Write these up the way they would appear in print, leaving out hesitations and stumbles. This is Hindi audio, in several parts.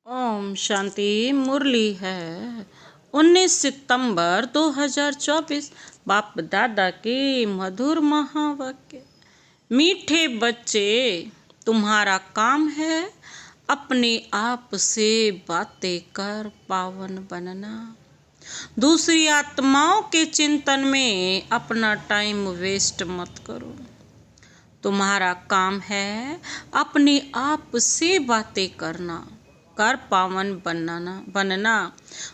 ओम शांति। मुरली है 19 सितंबर 2024। बाप दादा के मधुर महावाक्य। मीठे बच्चे, तुम्हारा काम है अपने आप से बातें कर पावन बनना। दूसरी आत्माओं के चिंतन में अपना टाइम वेस्ट मत करो। तुम्हारा काम है अपने आप से बातें करना, कर पावन बनना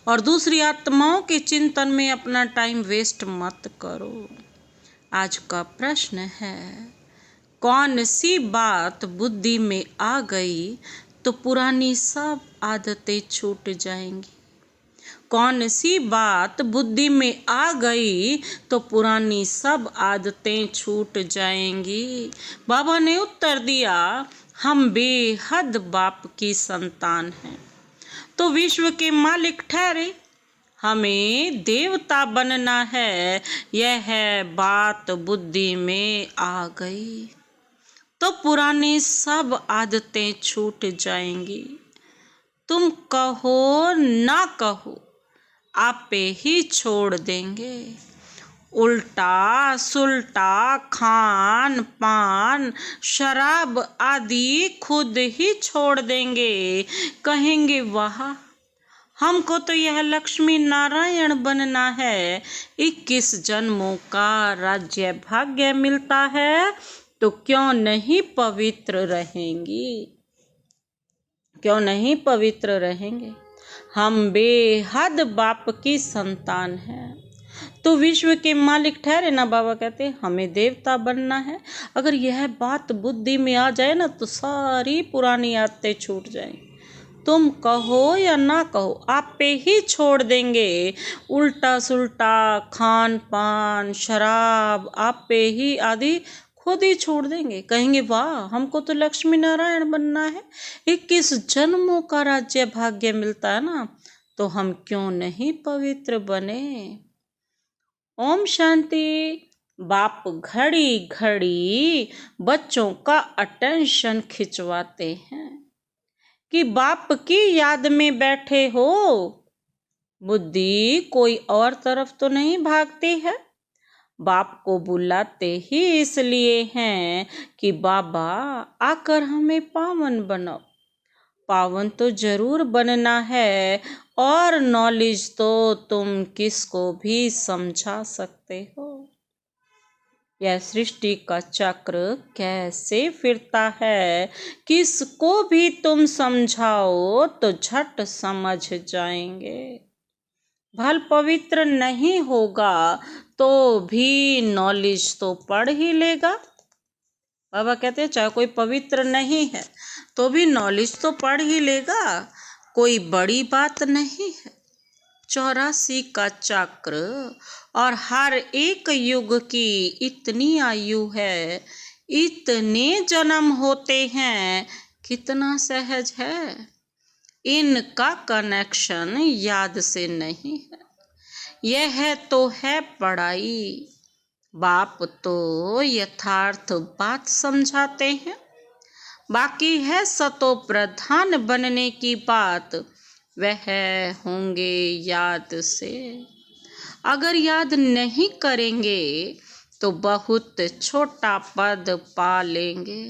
और दूसरी आत्माओं के चिंतन में अपना टाइम वेस्ट मत करो। आज का प्रश्न है, कौन सी बात बुद्धि में आ गई तो पुरानी सब आदतें छूट जाएंगी। कौन सी बात बुद्धि में आ गई तो पुरानी सब आदतें छूट जाएंगी। बाबा ने उत्तर दिया, हम बेहद बाप की संतान हैं तो विश्व के मालिक ठहरे। हमें देवता बनना है, यह बात बुद्धि में आ गई तो पुरानी सब आदतें छूट जाएंगी। तुम कहो ना कहो, आपे ही छोड़ देंगे। उल्टा सुल्टा खान पान शराब आदि खुद ही छोड़ देंगे। कहेंगे वाह, हमको तो यह लक्ष्मी नारायण बनना है। 21 जन्मों का राज्य भाग्य मिलता है तो क्यों नहीं पवित्र रहेंगी, क्यों नहीं पवित्र रहेंगे। हम बेहद बाप की संतान हैं तो विश्व के मालिक ठहरे ना। बाबा कहते हैं हमें देवता बनना है। अगर यह बात बुद्धि में आ जाए ना तो सारी पुरानी आदतें छूट जाएंगी। तुम कहो या ना कहो, आप पे ही छोड़ देंगे। उल्टा सुल्टा खान पान शराब आप पे ही आदि खुद ही छोड़ देंगे। कहेंगे वाह, हमको तो लक्ष्मी नारायण बनना है। 21 जन्मों का राज्य भाग्य मिलता है ना, तो हम क्यों नहीं पवित्र बने। ओम शांति। बाप घड़ी घड़ी बच्चों का अटेंशन खिंचवाते हैं कि बाप की याद में बैठे हो। बुद्धि कोई और तरफ तो नहीं भागती है। बाप को बुलाते ही इसलिए हैं कि बाबा आकर हमें पावन बनाओ। पावन तो जरूर बनना है और नॉलेज तो तुम किसको भी समझा सकते हो। यह सृष्टि का चक्र कैसे फिरता है, किसको भी तुम समझाओ तो झट समझ जाएंगे। भल पवित्र नहीं होगा तो भी नॉलेज तो पढ़ ही लेगा। बाबा कहते हैं चाहे कोई पवित्र नहीं है तो भी नॉलेज तो पढ़ ही लेगा, कोई बड़ी बात नहीं है। 84 का चक्र और हर एक युग की इतनी आयु है, इतने जन्म होते हैं, कितना सहज है। इनका कनेक्शन याद से नहीं है, यह तो है पढ़ाई। बाप तो यथार्थ बात समझाते हैं, बाकी है सतो प्रधान बनने की बात, वह होंगे याद से। अगर याद नहीं करेंगे तो बहुत छोटा पद पा लेंगे,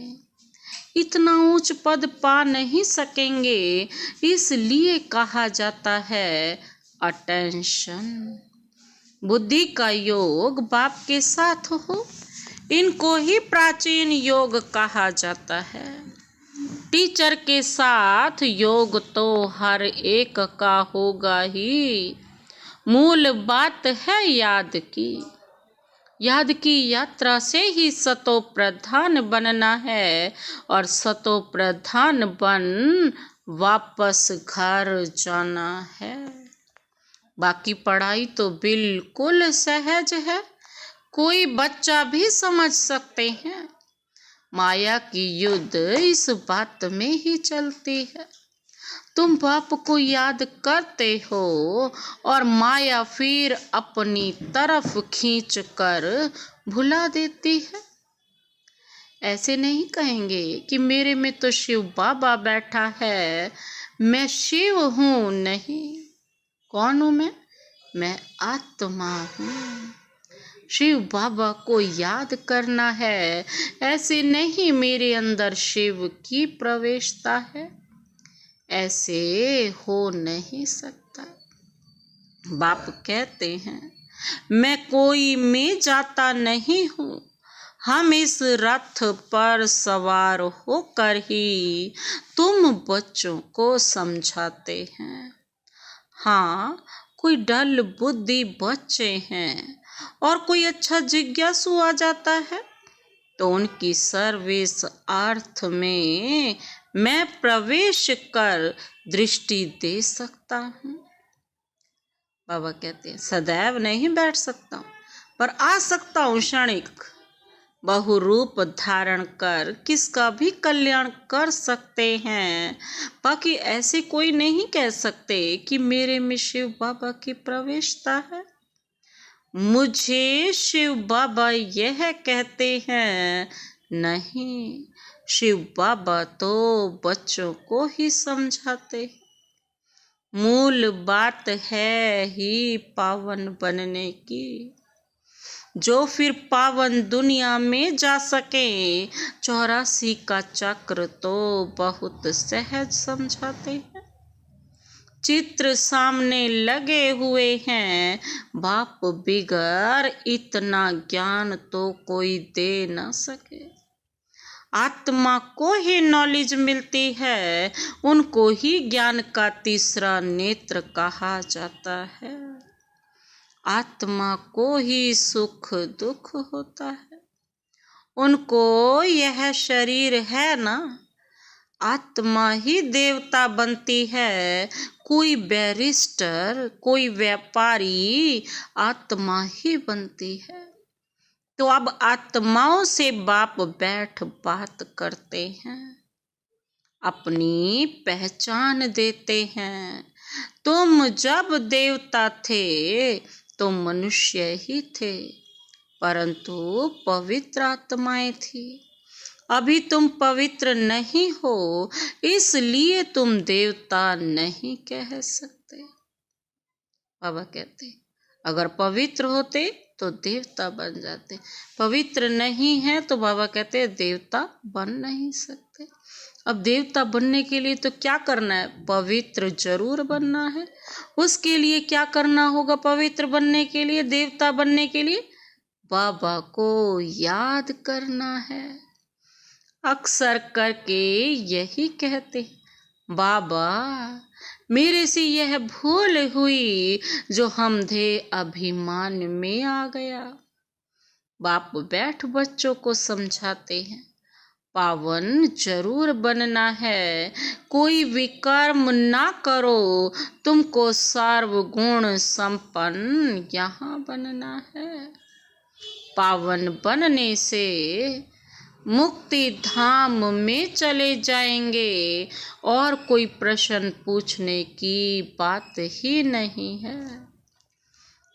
इतना ऊंच पद पा नहीं सकेंगे। इसलिए कहा जाता है अटेंशन। बुद्धि का योग बाप के साथ हो, इनको ही प्राचीन योग कहा जाता है। टीचर के साथ योग तो हर एक का होगा ही। मूल बात है याद की, याद की यात्रा से ही सतो प्रधान बनना है और सतो प्रधान बन वापस घर जाना है। बाकी पढ़ाई तो बिल्कुल सहज है, कोई बच्चा भी समझ सकते हैं। माया की युद्ध इस बात में ही चलती है। तुम बाप को याद करते हो और माया फिर अपनी तरफ खींच कर भुला देती है। ऐसे नहीं कहेंगे कि मेरे में तो शिव बाबा बैठा है, मैं शिव हूँ नहीं। कौन हूँ मैं आत्मा हूँ। शिव बाबा को याद करना है, ऐसे नहीं मेरे अंदर शिव की प्रवेशता है, ऐसे हो नहीं सकता। बाप कहते हैं मैं कोई में जाता नहीं हूँ, हम इस रथ पर सवार होकर ही तुम बच्चों को समझाते हैं। हाँ, कोई डल बुद्धि बच्चे हैं और कोई अच्छा जिज्ञासु आ जाता है तो उनकी सर्विस अर्थ में मैं प्रवेश कर दृष्टि दे सकता हूँ। बाबा कहते हैं सदैव नहीं बैठ सकता हूँ, पर आ सकता हूँ क्षणिक, बहुरूप धारण कर किसका भी कल्याण कर सकते हैं। बाकी ऐसे कोई नहीं कह सकते कि मेरे में शिव बाबा की प्रवेशता है। मुझे शिव बाबा यह कहते हैं नहीं, शिव बाबा तो बच्चों को ही समझाते हैं। मूल बात है ही पावन बनने की, जो फिर पावन दुनिया में जा सके। 84 का चक्र तो बहुत सहज समझाते हैं। चित्र सामने लगे हुए हैं, बाप बिगर इतना ज्ञान तो कोई दे ना सके। आत्मा को ही नॉलेज मिलती है, उनको ही ज्ञान का तीसरा नेत्र कहा जाता है। आत्मा को ही सुख दुख होता है, उनको यह शरीर है ना, आत्मा ही देवता बनती है। कोई बैरिस्टर, कोई व्यापारी, आत्मा ही बनती है। तो अब आत्माओं से बाप बैठ बात करते हैं, अपनी पहचान देते हैं। तुम जब देवता थे तो मनुष्य ही थे, परंतु पवित्र आत्माएं थी। अभी तुम पवित्र नहीं हो, इसलिए तुम देवता नहीं कह सकते। बाबा कहते अगर पवित्र होते तो देवता बन जाते, पवित्र नहीं है तो बाबा कहते देवता बन नहीं सकते। अब देवता बनने के लिए तो क्या करना है? पवित्र जरूर बनना है। उसके लिए क्या करना होगा? पवित्र बनने के लिए, देवता बनने के लिए बाबा को याद करना है। अक्सर करके यही कहते बाबा मेरे से यह भूल हुई, जो हम थे अभिमान में आ गया। बाप बैठ बच्चों को समझाते हैं पावन जरूर बनना है, कोई विकर्म ना करो, तुमको सर्वगुण संपन्न यहाँ बनना है। पावन बनने से मुक्ति धाम में चले जाएंगे और कोई प्रश्न पूछने की बात ही नहीं है।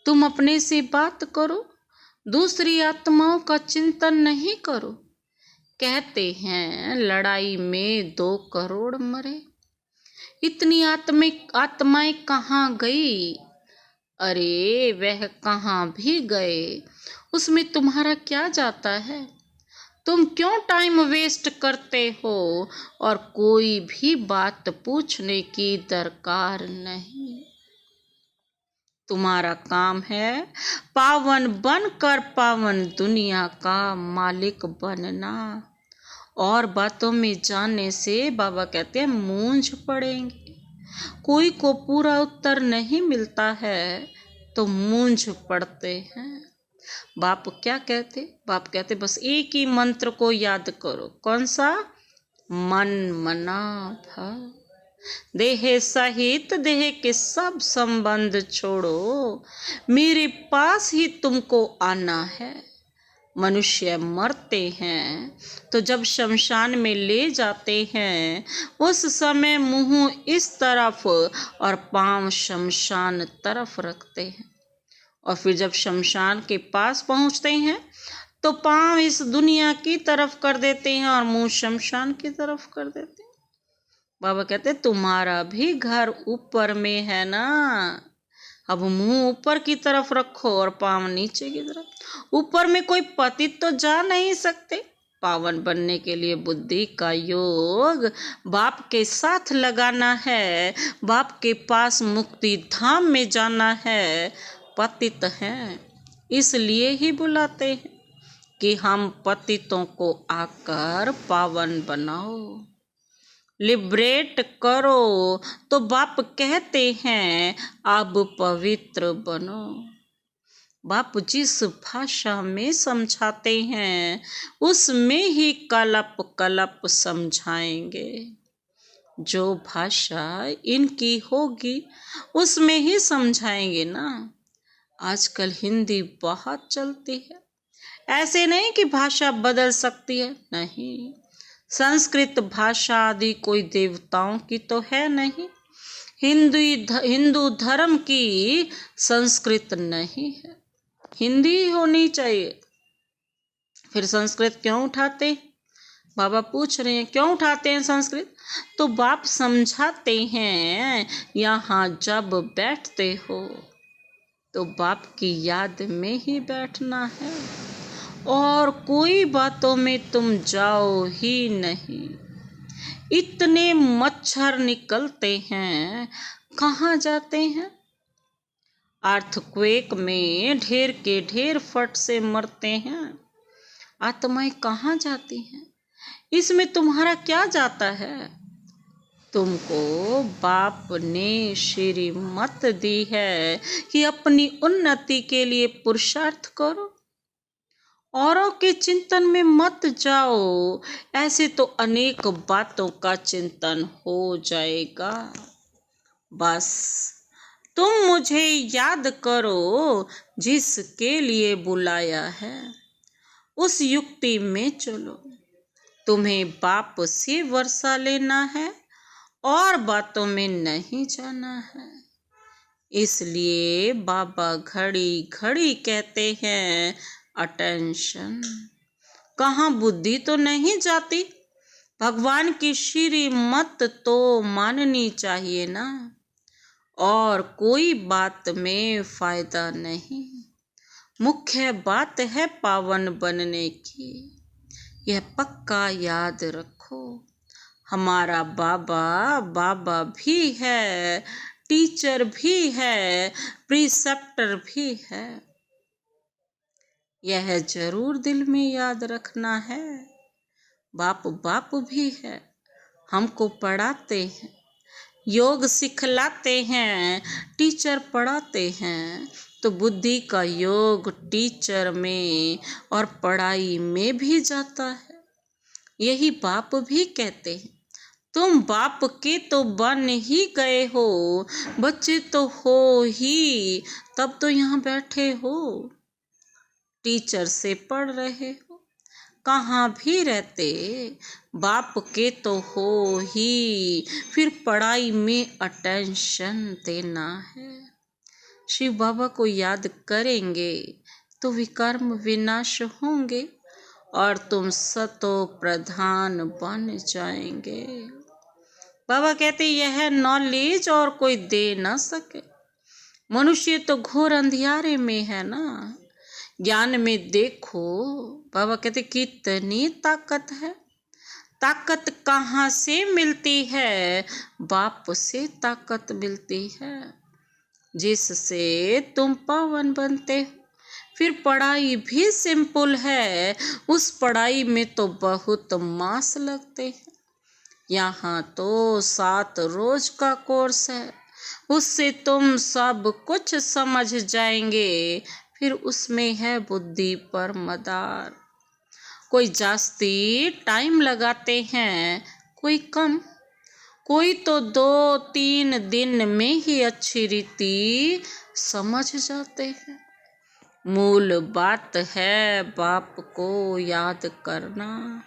तुम अपने से बात करो, दूसरी आत्माओं का चिंतन नहीं करो। कहते हैं लड़ाई में 2 करोड़ मरे, इतनी आत्माएं कहाँ गई? अरे वह कहाँ भी गए, उसमें तुम्हारा क्या जाता है? तुम क्यों टाइम वेस्ट करते हो? और कोई भी बात पूछने की दरकार नहीं। तुम्हारा काम है पावन बनकर पावन दुनिया का मालिक बनना। और बातों में जानने से बाबा कहते हैं मूंझ पड़ेंगे। कोई को पूरा उत्तर नहीं मिलता है तो मूंझ पड़ते हैं। बाप क्या कहते? बाप कहते बस एक ही मंत्र को याद करो। कौन सा? मन मना भव। देह सहित देह के सब संबंध छोड़ो, मेरे पास ही तुमको आना है। मनुष्य मरते हैं तो जब शमशान में ले जाते हैं, उस समय मुंह इस तरफ और पांव शमशान तरफ रखते हैं। और फिर जब शमशान के पास पहुंचते हैं तो पांव इस दुनिया की तरफ कर देते हैं और मुंह शमशान की तरफ कर देते हैं। बाबा कहते तुम्हारा भी घर ऊपर में है ना, अब मुंह ऊपर की तरफ रखो और पाँव नीचे की तरफ। ऊपर में कोई पतित तो जा नहीं सकते। पावन बनने के लिए बुद्धि का योग बाप के साथ लगाना है, बाप के पास मुक्ति धाम में जाना है। पतित हैं इसलिए ही बुलाते हैं कि हम पतितों को आकर पावन बनाओ, लिबरेट करो। तो बाप कहते हैं अब पवित्र बनो। बाप जिस भाषा में समझाते हैं उसमें ही कलप कलप समझाएंगे। जो भाषा इनकी होगी उसमें ही समझाएंगे ना। आजकल हिंदी बहुत चलती है, ऐसे नहीं कि भाषा बदल सकती है, नहीं। संस्कृत भाषा आदि कोई देवताओं की तो है नहीं। हिंदू धर्म की संस्कृत नहीं है, हिंदी होनी चाहिए। फिर संस्कृत क्यों उठाते? बाबा पूछ रहे हैं क्यों उठाते हैं संस्कृत? तो बाप समझाते हैं यहाँ जब बैठते हो तो बाप की याद में ही बैठना है और कोई बातों में तुम जाओ ही नहीं। इतने मच्छर निकलते हैं, कहाँ जाते हैं? अर्थक्वेक में ढेर के ढेर फट से मरते हैं। आत्माएं कहाँ जाती हैं? इसमें तुम्हारा क्या जाता है? तुमको बाप ने श्रीमत दी है कि अपनी उन्नति के लिए पुरुषार्थ करो, औरों के चिंतन में मत जाओ। ऐसे तो अनेक बातों का चिंतन हो जाएगा। बस तुम मुझे याद करो जिसके लिए बुलाया है, उस युक्ति में चलो। तुम्हें बाप से वर्षा लेना है और बातों में नहीं जाना है। इसलिए बाबा घड़ी घड़ी कहते हैं अटेंशन। कहाँ बुद्धि तो नहीं जाती, भगवान की श्रीमत तो माननी चाहिए ना। और कोई बात में फायदा नहीं, मुख्य बात है पावन बनने की। यह पक्का याद रखो। हमारा बाबा भी है, टीचर भी है, प्रिसेप्टर भी है। यह जरूर दिल में याद रखना है। बाप भी है, हमको पढ़ाते हैं, योग सिखलाते हैं, टीचर पढ़ाते हैं। तो बुद्धि का योग टीचर में और पढ़ाई में भी जाता है। यही बाप भी कहते हैं तुम बाप के तो बन ही गए हो, बच्चे तो हो ही, तब तो यहाँ बैठे हो, टीचर से पढ़ रहे हो। कहाँ भी रहते बाप के तो हो ही, फिर पढ़ाई में अटेंशन देना है। शिव बाबा को याद करेंगे तो विकर्म विनाश होंगे और तुम सतो प्रधान बन जाएंगे। बाबा कहते यह नॉलेज और कोई दे न सके। मनुष्य तो घोर अंधियारे में है ना। ज्ञान में देखो, बाबा कहते कितनी ताकत है। ताकत कहाँ से मिलती है? बाप से ताकत मिलती है, जिससे तुम पावन बनते हो। फिर पढ़ाई भी सिंपल है, उस पढ़ाई में तो बहुत मास लगते हैं। यहाँ तो 7 रोज का कोर्स है, उससे तुम सब कुछ समझ जाएंगे। फिर उसमें है बुद्धि पर मदार। कोई जास्ती टाइम लगाते हैं, कोई कम, कोई तो 2-3 दिन में ही अच्छी रीति समझ जाते हैं। मूल बात है बाप को याद करना,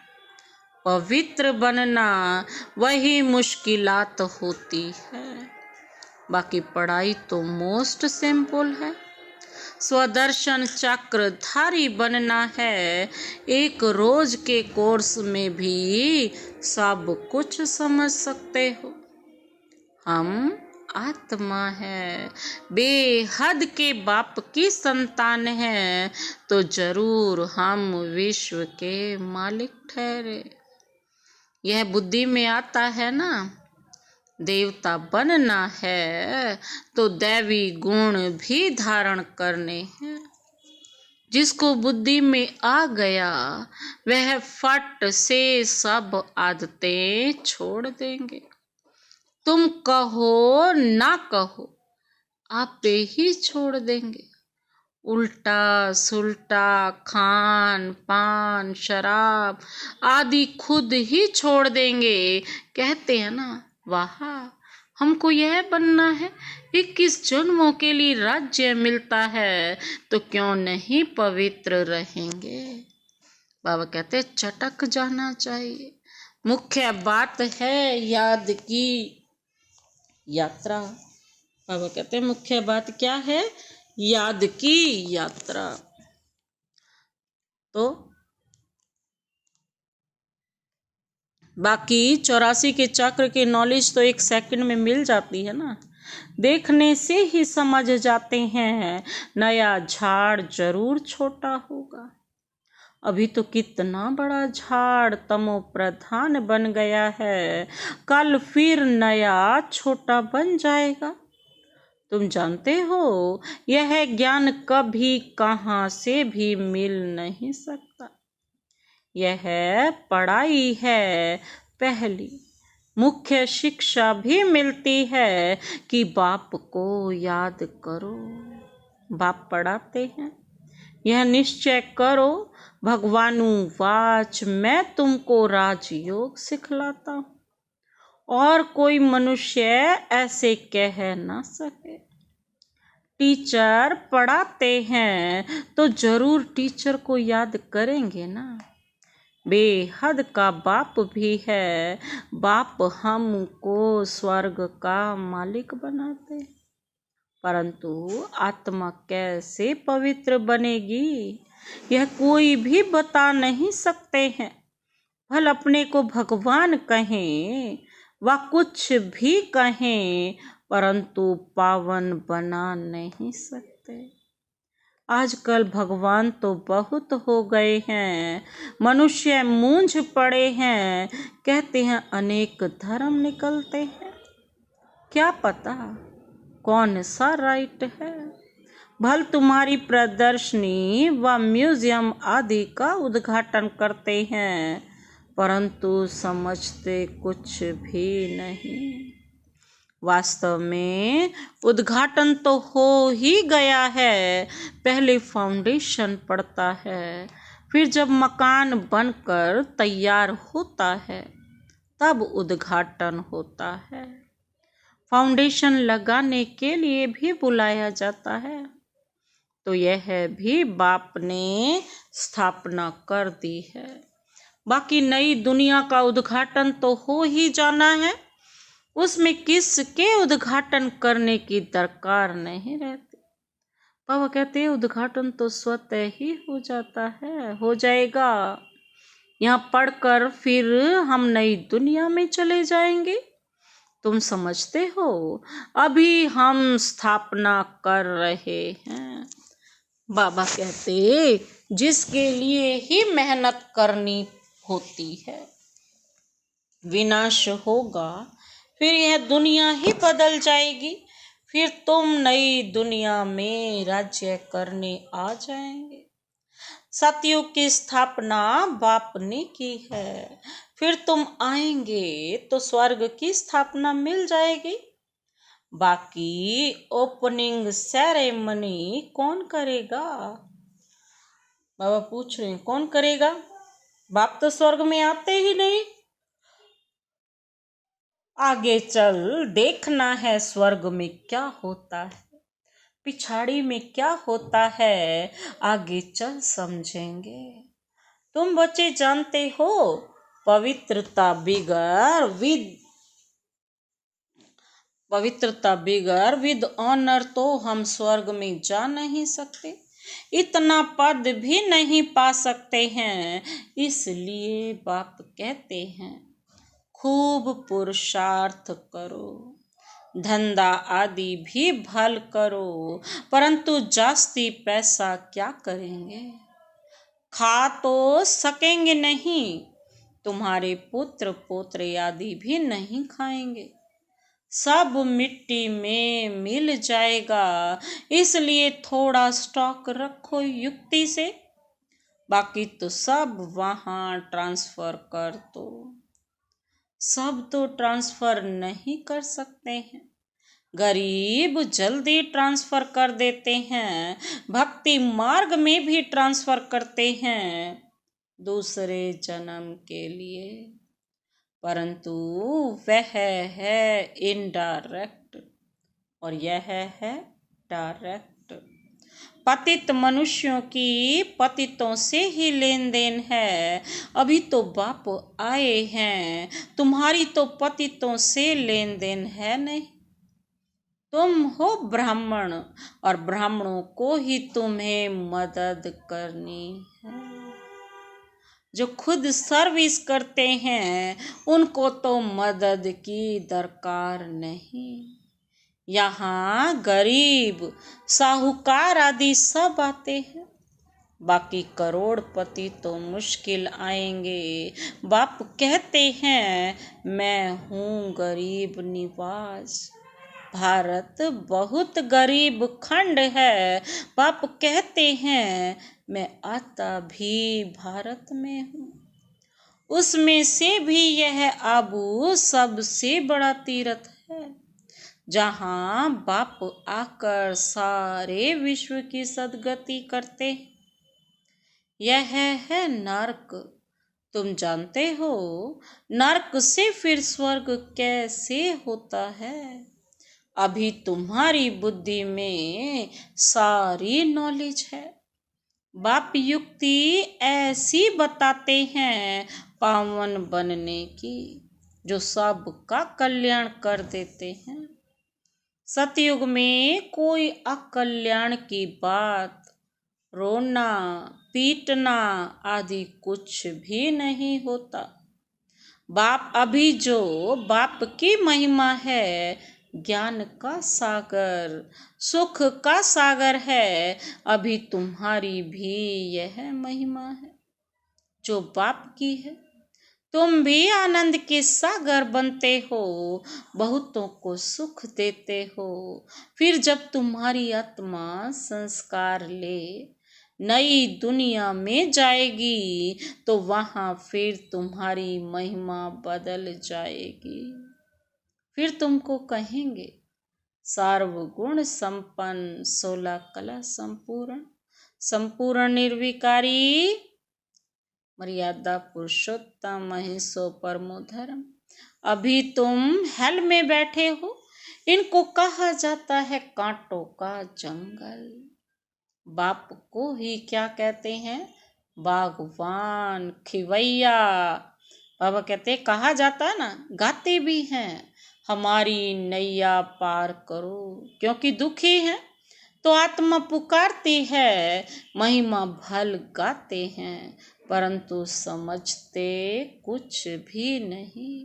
पवित्र बनना, वही मुश्किलात होती है। बाकी पढ़ाई तो मोस्ट सिंपल है। स्वदर्शन चक्रधारी बनना है। एक रोज के कोर्स में भी सब कुछ समझ सकते हो। हम आत्मा है, बेहद के बाप की संतान है, तो जरूर हम विश्व के मालिक ठहरे। यह बुद्धि में आता है ना। देवता बनना है तो दैवी गुण भी धारण करने हैं। जिसको बुद्धि में आ गया वह फट से सब आदतें छोड़ देंगे। तुम कहो ना कहो, आपे ही छोड़ देंगे। उल्टा सुल्टा खान पान शराब आदि खुद ही छोड़ देंगे। कहते हैं ना, वाह हमको यह बनना है, 21 जन्मों के लिए राज्य मिलता है, तो क्यों नहीं पवित्र रहेंगे। बाबा कहते चटक जाना चाहिए। मुख्य बात है याद की यात्रा। बाबा कहते हैं मुख्य बात क्या है, याद की यात्रा। तो बाकी 84 के चक्र की नॉलेज तो 1 सेकंड में मिल जाती है ना। देखने से ही समझ जाते हैं नया झाड़ जरूर छोटा होगा। अभी तो कितना बड़ा झाड़ तमो प्रधान बन गया है, कल फिर नया छोटा बन जाएगा। तुम जानते हो यह ज्ञान कभी कहाँ से भी मिल नहीं सकता। यह पढ़ाई है पहली। मुख्य शिक्षा भी मिलती है कि बाप को याद करो। बाप पढ़ाते हैं, यह निश्चय करो भगवानु वाच मैं तुमको राजयोग सिखलाता हूँ, और कोई मनुष्य ऐसे कह ना सके। टीचर पढ़ाते हैं तो जरूर टीचर को याद करेंगे ना। बेहद का बाप भी है, बाप हमको स्वर्ग का मालिक बनाते। परंतु आत्मा कैसे पवित्र बनेगी यह कोई भी बता नहीं सकते हैं। भल अपने को भगवान कहें व कुछ भी कहें, परंतु पावन बना नहीं सकते। आजकल भगवान तो बहुत हो गए हैं, मनुष्य मूंझ पड़े हैं। कहते हैं अनेक धर्म निकलते हैं, क्या पता कौन सा राइट है। भल तुम्हारी प्रदर्शनी व म्यूजियम आदि का उद्घाटन करते हैं, परंतु समझते कुछ भी नहीं। वास्तव में उद्घाटन तो हो ही गया है। पहले फाउंडेशन पड़ता है, फिर जब मकान बनकर तैयार होता है तब उद्घाटन होता है। फाउंडेशन लगाने के लिए भी बुलाया जाता है, तो यह भी बाप ने स्थापना कर दी है। बाकी नई दुनिया का उद्घाटन तो हो ही जाना है, उसमें किसके उद्घाटन करने की दरकार नहीं रहती। बाबा कहते हैं उद्घाटन तो स्वतः ही हो जाता है, हो जाएगा। यहाँ पढ़कर फिर हम नई दुनिया में चले जाएंगे। तुम समझते हो अभी हम स्थापना कर रहे हैं। बाबा कहते जिसके लिए ही मेहनत करनी होती है, विनाश होगा, फिर यह दुनिया ही बदल जाएगी। फिर तुम नई दुनिया में राज्य करने आ जाएंगे। सतयुग की स्थापना बाप ने की है, फिर तुम आएंगे तो स्वर्ग की स्थापना मिल जाएगी। बाकी ओपनिंग सेरेमनी कौन करेगा? बाबा पूछ रहे हैं कौन करेगा? बाप तो स्वर्ग में आते ही नहीं। आगे चल देखना है स्वर्ग में क्या होता है, पिछाड़ी में क्या होता है, आगे चल समझेंगे। तुम बच्चे जानते हो पवित्रता बिगर पवित्रता बिगर विद ऑनर तो हम स्वर्ग में जा नहीं सकते, इतना पद भी नहीं पा सकते हैं। इसलिए बाप कहते हैं खूब पुरुषार्थ करो, धंधा आदि भी भल करो, परंतु जास्ती पैसा क्या करेंगे? खा तो सकेंगे नहीं, तुम्हारे पुत्र पोत्र आदि भी नहीं खाएंगे, सब मिट्टी में मिल जाएगा। इसलिए थोड़ा स्टॉक रखो युक्ति से, बाकी तो सब वहाँ ट्रांसफर कर दो। सब तो ट्रांसफर नहीं कर सकते हैं, गरीब जल्दी ट्रांसफर कर देते हैं, भक्ति मार्ग में भी ट्रांसफर करते हैं दूसरे जन्म के लिए, परंतु वह है इनडायरेक्ट और यह है डायरेक्ट। पतित मनुष्यों की पतितों से ही लेन देन है। अभी तो बाप आए हैं, तुम्हारी तो पतितों से लेन देन है नहीं। तुम हो ब्राह्मण और ब्राह्मणों को ही तुम्हें मदद करनी है। जो खुद सर्विस करते हैं उनको तो मदद की दरकार नहीं। यहाँ गरीब साहूकार आदि सब आते हैं, बाकी करोड़पति तो मुश्किल आएंगे। बाप कहते हैं मैं हूँ गरीब निवास। भारत बहुत गरीब खंड है। बाप कहते हैं मैं आता भी भारत में हूँ। उसमें से भी यह आबू सबसे बड़ा तीर्थ है, जहाँ बाप आकर सारे विश्व की सद्गति करते। यह है नरक। तुम जानते हो नरक से फिर स्वर्ग कैसे होता है? अभी तुम्हारी बुद्धि में सारी नॉलेज है। बाप युक्ति ऐसी बताते हैं पावन बनने की, जो सबका कल्याण कर देते हैं। सतयुग में कोई अकल्याण की बात, रोना पीटना आदि कुछ भी नहीं होता। बाप अभी जो बाप की महिमा है, ज्ञान का सागर, सुख का सागर है, अभी तुम्हारी भी यह महिमा है जो बाप की है। तुम भी आनंद के सागर बनते हो, बहुतों को सुख देते हो। फिर जब तुम्हारी आत्मा संस्कार ले नई दुनिया में जाएगी, तो वहाँ फिर तुम्हारी महिमा बदल जाएगी। फिर तुमको कहेंगे सर्वगुण संपन्न, 16 कला संपूर्ण, संपूर्ण निर्विकारी, मर्यादा पुरुषोत्तम, महेशो परमो धर्म। अभी तुम हेल में बैठे हो। इनको कहा जाता है कांटों का जंगल। बाप को ही क्या कहते हैं? बागवान, खिवैया। बाबा कहते कहा जाता है ना, गाते भी हैं हमारी नैया पार करो। क्योंकि दुखी है तो आत्मा पुकारती है, महिमा भल गाते हैं, परंतु समझते कुछ भी नहीं।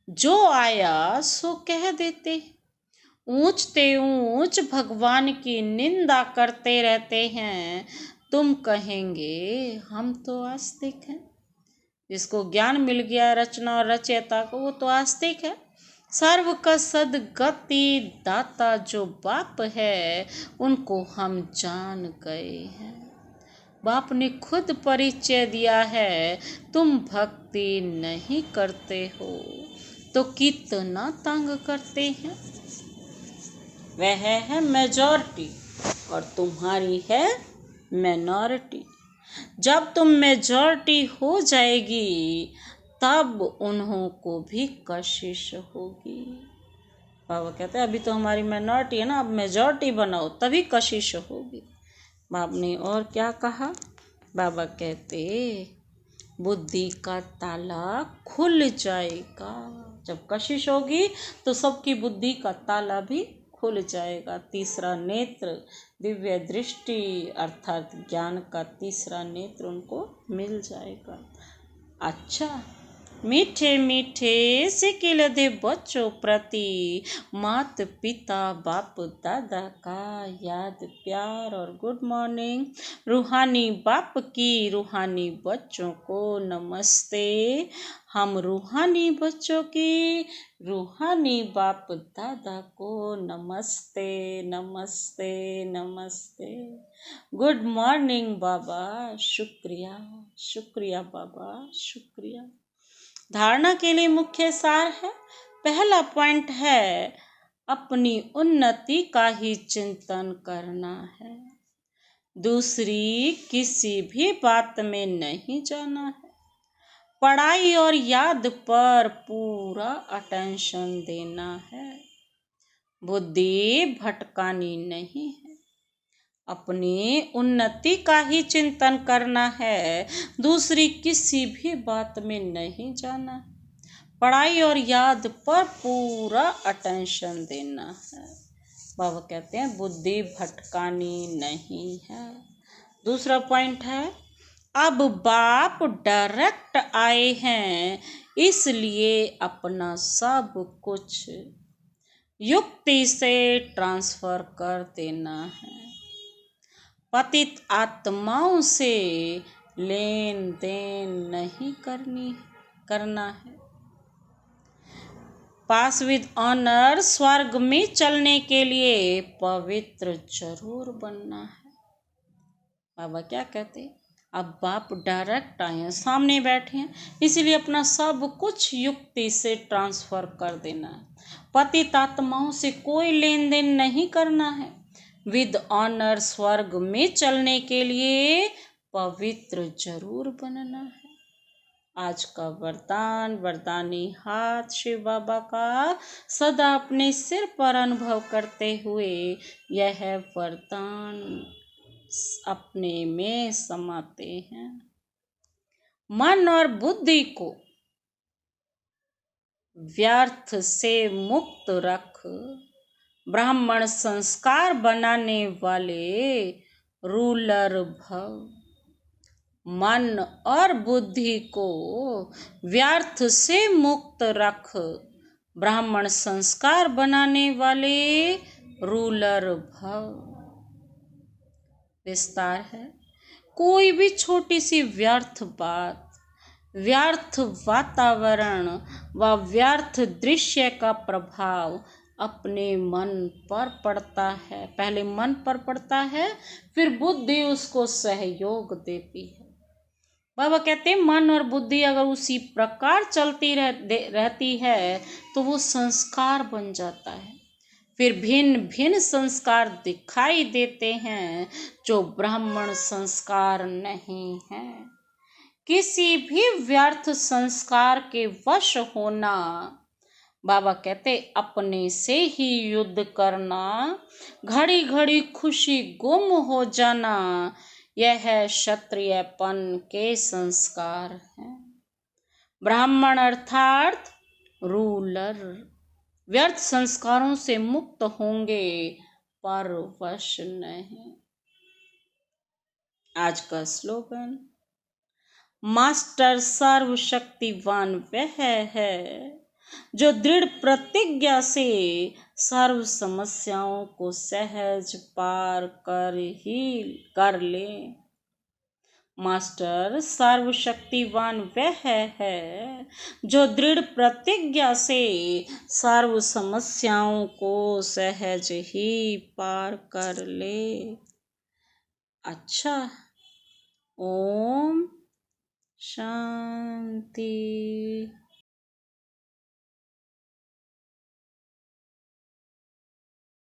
जो आया सो कह देते, ऊंचते ऊंच भगवान की निंदा करते रहते हैं। तुम कहेंगे हम तो आस्तिक हैं, जिसको ज्ञान मिल गया रचना और रचयिता को, वो तो आस्तिक है। सर्व का सदगति दाता जो बाप है, उनको हम जान गए हैं। बाप ने खुद परिचय दिया है। तुम भक्ति नहीं करते हो तो कितना तंग करते हैं। वह है मेजॉरिटी और तुम्हारी है मिनॉरिटी। जब तुम मेजॉरिटी हो जाएगी, तब उन्हों को भी कशिश होगी। बाबा कहते हैं अभी तो हमारी मिनॉरिटी है ना, अब मेजॉरिटी बनाओ तभी कशिश होगी। बाप ने और क्या कहा? बाबा कहते बुद्धि का ताला खुल जाएगा। जब कशिश होगी तो सबकी बुद्धि का ताला भी खुल जाएगा। तीसरा नेत्र दिव्य दृष्टि अर्थात ज्ञान का तीसरा नेत्र उनको मिल जाएगा। अच्छा, मीठे मीठे सिकिल दे बच्चों प्रति माता पिता बाप दादा का याद प्यार और गुड मॉर्निंग। रूहानी बाप की रूहानी बच्चों को नमस्ते। हम रूहानी बच्चों की रूहानी बाप दादा को नमस्ते नमस्ते नमस्ते। गुड मॉर्निंग बाबा, शुक्रिया शुक्रिया बाबा, शुक्रिया। धारणा के लिए मुख्य सार है। पहला पॉइंट है अपनी उन्नति का ही चिंतन करना है। दूसरी, किसी भी बात में नहीं जाना है। पढ़ाई और याद पर पूरा अटेंशन देना है। बुद्धि भटकानी नहीं है। अपनी उन्नति का ही चिंतन करना है। दूसरी, किसी भी बात में नहीं जाना है। पढ़ाई और याद पर पूरा अटेंशन देना है। बाबा कहते हैं बुद्धि भटकानी नहीं है। दूसरा पॉइंट है अब बाप डायरेक्ट आए हैं, इसलिए अपना सब कुछ युक्ति से ट्रांसफर कर देना है। पतित आत्माओं से लेन देन नहीं करना है। पास विद ऑनर स्वर्ग में चलने के लिए पवित्र जरूर बनना है। बाबा क्या कहते, अब बाप डायरेक्ट आए हैं, सामने बैठे हैं, इसीलिए अपना सब कुछ युक्ति से ट्रांसफर कर देना है। पतित आत्माओं से कोई लेन देन नहीं करना है। विद ऑनर स्वर्ग में चलने के लिए पवित्र जरूर बनना है। आज का वरदान, वरदानी हाथ शिव बाबा का सदा अपने सिर पर अनुभव करते हुए यह वरदान अपने में समाते हैं। मन और बुद्धि को व्यर्थ से मुक्त रख ब्राह्मण संस्कार बनाने वाले रूलर भव। मन और बुद्धि को व्यर्थ से मुक्त रख ब्राह्मण संस्कार बनाने वाले रूलर भव। विस्तार है, कोई भी छोटी सी व्यर्थ बात, व्यर्थ वातावरण व व्यर्थ दृश्य का प्रभाव अपने मन पर पड़ता है। पहले मन पर पड़ता है, फिर बुद्धि उसको सहयोग देती है। बाबा कहते हैं मन और बुद्धि अगर उसी प्रकार चलती रहती है तो वो संस्कार बन जाता है। फिर भिन्न भिन्न संस्कार दिखाई देते हैं जो ब्राह्मण संस्कार नहीं है। किसी भी व्यर्थ संस्कार के वश होना, बाबा कहते अपने से ही युद्ध करना, घड़ी घड़ी खुशी गुम हो जाना, यह क्षत्रियपन के संस्कार हैं। ब्राह्मण अर्थात रूलर व्यर्थ संस्कारों से मुक्त होंगे पर वश नहीं। आज का स्लोगन, मास्टर सर्वशक्तिवान वह है जो दृढ़ प्रतिज्ञा से सर्व समस्याओं को सहज पार कर ले। मास्टर सर्वशक्तिवान वह है जो दृढ़ प्रतिज्ञा से सर्व समस्याओं को सहज ही पार कर ले। अच्छा, ओम शांति।